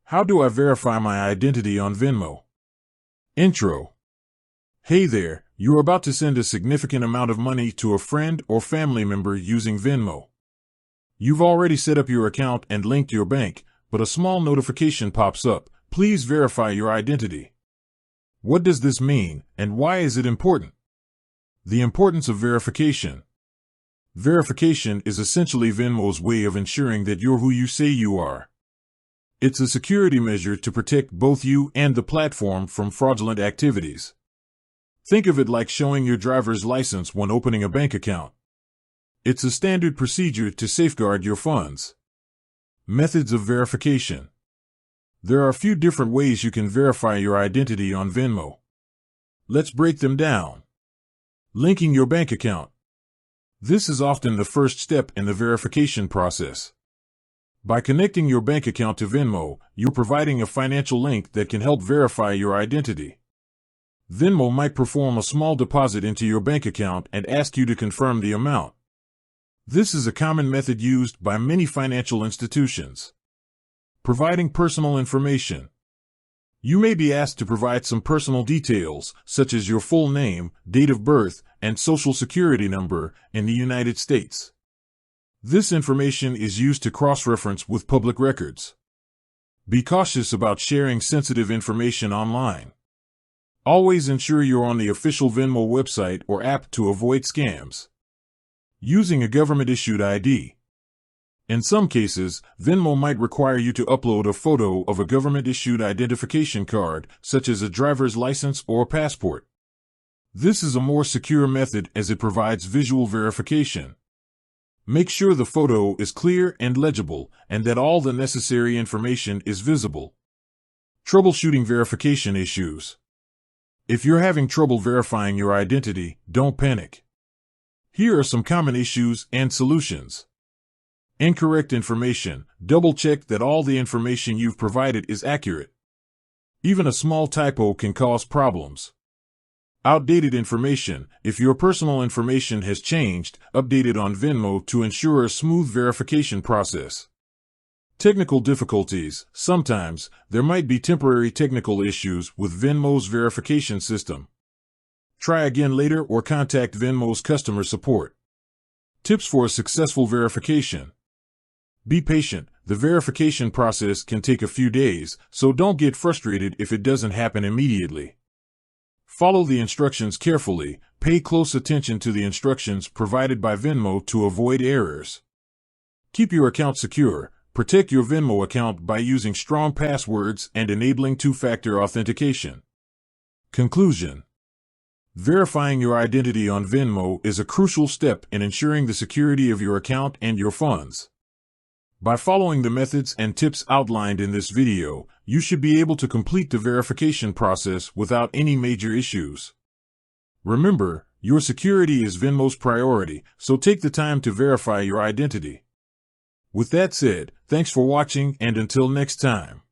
How do I verify my identity on Venmo? Intro. Hey there, you're about to send a significant amount of money to a friend or family member using Venmo. You've already set up your account and linked your bank, but a small notification pops up. Please verify your identity. What does this mean, and why is it important? The importance of verification. Verification is essentially Venmo's way of ensuring that you're who you say you are. It's a security measure to protect both you and the platform from fraudulent activities. Think of it like showing your driver's license when opening a bank account. It's a standard procedure to safeguard your funds. Methods of verification. There are a few different ways you can verify your identity on Venmo. Let's break them down. Linking your bank account. This is often the first step in the verification process. By connecting your bank account to Venmo, you're providing a financial link that can help verify your identity. Venmo might perform a small deposit into your bank account and ask you to confirm the amount. This is a common method used by many financial institutions. Providing personal information. You may be asked to provide some personal details, such as your full name, date of birth, and social security number in the United States. This information is used to cross-reference with public records. Be cautious about sharing sensitive information online. Always ensure you're on the official Venmo website or app to avoid scams. Using a government-issued ID. In some cases, Venmo might require you to upload a photo of a government-issued identification card, such as a driver's license or a passport. This is a more secure method as it provides visual verification. Make sure the photo is clear and legible, and that all the necessary information is visible. Troubleshooting verification issues. If you're having trouble verifying your identity, don't panic. Here are some common issues and solutions. Incorrect information. Double-check that all the information you've provided is accurate. Even a small typo can cause problems. Outdated information. If your personal information has changed, update it on Venmo to ensure a smooth verification process. Technical difficulties. Sometimes, there might be temporary technical issues with Venmo's verification system. Try again later or contact Venmo's customer support. Tips for a successful verification. Be patient. The verification process can take a few days, so don't get frustrated if it doesn't happen immediately. Follow the instructions carefully. Pay close attention to the instructions provided by Venmo to avoid errors. Keep your account secure. Protect your Venmo account by using strong passwords and enabling two-factor authentication. Conclusion. Verifying your identity on Venmo is a crucial step in ensuring the security of your account and your funds. By following the methods and tips outlined in this video, you should be able to complete the verification process without any major issues. Remember, your security is Venmo's priority, so take the time to verify your identity. With that said, thanks for watching, and until next time.